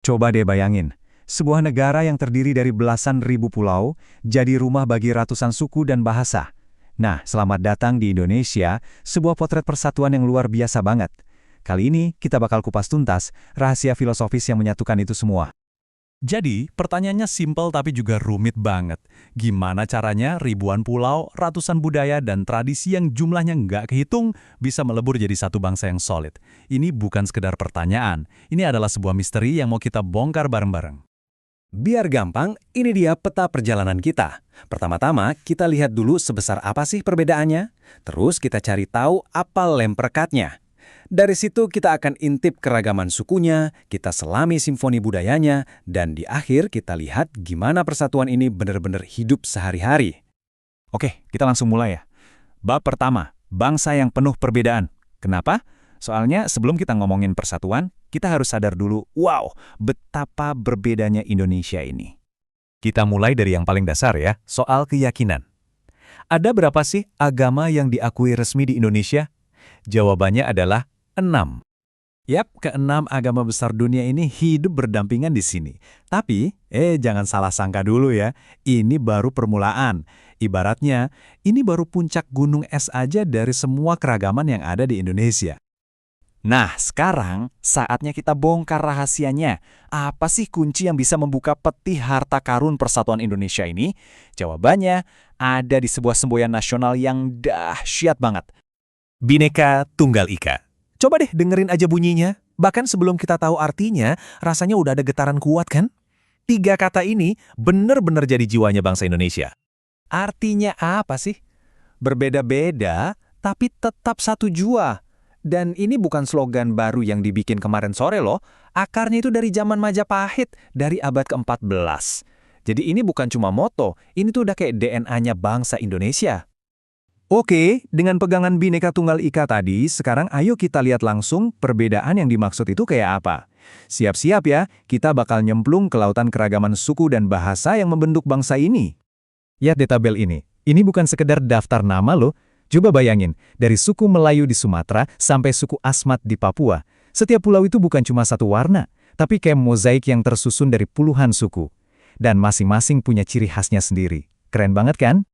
Coba deh bayangin, sebuah negara yang terdiri dari belasan ribu pulau, jadi rumah bagi ratusan suku dan bahasa. Nah, selamat datang di Indonesia, sebuah potret persatuan yang luar biasa banget. Kali ini, kita bakal kupas tuntas rahasia filosofis yang menyatukan itu semua. Jadi, pertanyaannya simpel tapi juga rumit banget. Gimana caranya ribuan pulau, ratusan budaya, dan tradisi yang jumlahnya nggak kehitung bisa melebur jadi satu bangsa yang solid? Ini bukan sekedar pertanyaan, ini adalah sebuah misteri yang mau kita bongkar bareng-bareng. Biar gampang, ini dia peta perjalanan kita. Pertama-tama, kita lihat dulu sebesar apa sih perbedaannya. Terus kita cari tahu apa lem perekatnya. Dari situ kita akan intip keragaman sukunya, kita selami simfoni budayanya, dan di akhir kita lihat gimana persatuan ini benar-benar hidup sehari-hari. Oke, kita langsung mulai ya. Bab pertama, bangsa yang penuh perbedaan. Kenapa? Soalnya sebelum kita ngomongin persatuan, kita harus sadar dulu, wow, betapa berbedanya Indonesia ini. Kita mulai dari yang paling dasar ya, soal keyakinan. Ada berapa sih agama yang diakui resmi di Indonesia? Jawabannya adalah 6. Yap, keenam agama besar dunia ini hidup berdampingan di sini. Tapi, jangan salah sangka dulu ya, ini baru permulaan. Ibaratnya, ini baru puncak gunung es aja dari semua keragaman yang ada di Indonesia. Nah, sekarang saatnya kita bongkar rahasianya. Apa sih kunci yang bisa membuka peti harta karun persatuan Indonesia ini? Jawabannya ada di sebuah semboyan nasional yang dahsyat banget. Bhinneka Tunggal Ika. Coba deh dengerin aja bunyinya. Bahkan sebelum kita tahu artinya, rasanya udah ada getaran kuat kan? 3 kata ini bener-bener jadi jiwanya bangsa Indonesia. Artinya apa sih? Berbeda-beda, tapi tetap satu jua. Dan ini bukan slogan baru yang dibikin kemarin sore loh. Akarnya itu dari zaman Majapahit, dari abad ke-14. Jadi ini bukan cuma moto, ini tuh udah kayak DNA-nya bangsa Indonesia. Oke, dengan pegangan Bhinneka Tunggal Ika tadi, sekarang ayo kita lihat langsung perbedaan yang dimaksud itu kayak apa. Siap-siap ya, kita bakal nyemplung ke lautan keragaman suku dan bahasa yang membentuk bangsa ini. Lihat di tabel ini bukan sekedar daftar nama loh. Coba bayangin, dari suku Melayu di Sumatera sampai suku Asmat di Papua, setiap pulau itu bukan cuma satu warna, tapi kayak mozaik yang tersusun dari puluhan suku. Dan masing-masing punya ciri khasnya sendiri. Keren banget kan?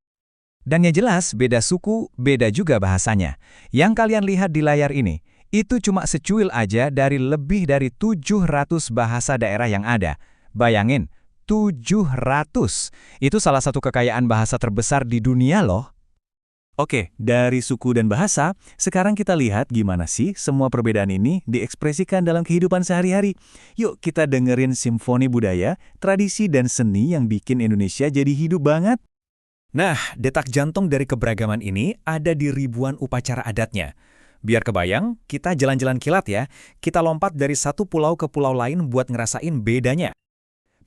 Dan yang jelas, beda suku, beda juga bahasanya. Yang kalian lihat di layar ini, itu cuma secuil aja dari lebih dari 700 bahasa daerah yang ada. Bayangin, 700. Itu salah satu kekayaan bahasa terbesar di dunia loh. Oke, dari suku dan bahasa, sekarang kita lihat gimana sih semua perbedaan ini diekspresikan dalam kehidupan sehari-hari. Yuk kita dengerin simfoni budaya, tradisi dan seni yang bikin Indonesia jadi hidup banget. Nah, detak jantung dari keberagaman ini ada di ribuan upacara adatnya. Biar kebayang, kita jalan-jalan kilat ya. Kita lompat dari satu pulau ke pulau lain buat ngerasain bedanya.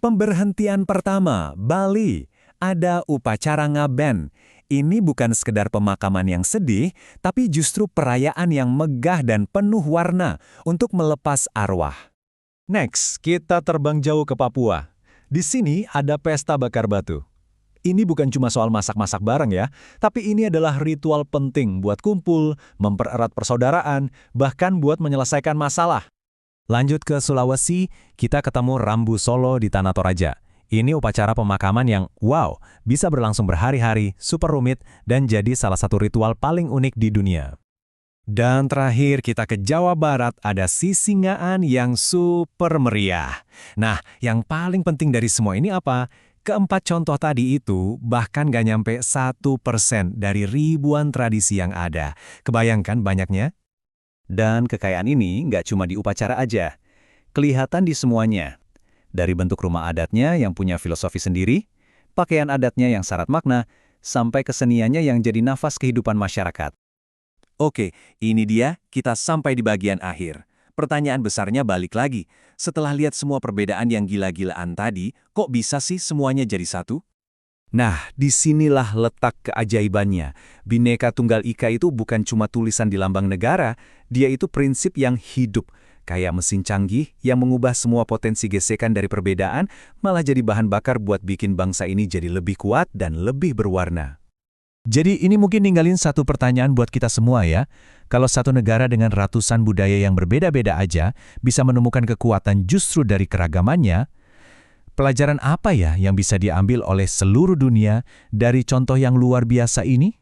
Pemberhentian pertama, Bali. Ada upacara ngaben. Ini bukan sekedar pemakaman yang sedih, tapi justru perayaan yang megah dan penuh warna untuk melepas arwah. Next, kita terbang jauh ke Papua. Di sini ada pesta bakar batu. Ini bukan cuma soal masak-masak bareng ya, tapi ini adalah ritual penting buat kumpul, mempererat persaudaraan, bahkan buat menyelesaikan masalah. Lanjut ke Sulawesi, kita ketemu Rambu Solo di Tanah Toraja. Ini upacara pemakaman yang, wow, bisa berlangsung berhari-hari, super rumit, dan jadi salah satu ritual paling unik di dunia. Dan terakhir kita ke Jawa Barat, ada Sisingaan yang super meriah. Nah, yang paling penting dari semua ini apa? Keempat contoh tadi itu bahkan gak nyampe 1% dari ribuan tradisi yang ada. Kebayangkan banyaknya? Dan kekayaan ini nggak cuma di upacara aja. Kelihatan di semuanya. Dari bentuk rumah adatnya yang punya filosofi sendiri, pakaian adatnya yang syarat makna, sampai keseniannya yang jadi nafas kehidupan masyarakat. Oke, ini dia, kita sampai di bagian akhir. Pertanyaan besarnya balik lagi. Setelah lihat semua perbedaan yang gila-gilaan tadi, kok bisa sih semuanya jadi satu? Nah, disinilah letak keajaibannya. Bhinneka Tunggal Ika itu bukan cuma tulisan di lambang negara, dia itu prinsip yang hidup. Kayak mesin canggih yang mengubah semua potensi gesekan dari perbedaan, malah jadi bahan bakar buat bikin bangsa ini jadi lebih kuat dan lebih berwarna. Jadi ini mungkin ninggalin satu pertanyaan buat kita semua ya. Kalau satu negara dengan ratusan budaya yang berbeda-beda aja bisa menemukan kekuatan justru dari keragamannya, pelajaran apa ya yang bisa diambil oleh seluruh dunia dari contoh yang luar biasa ini?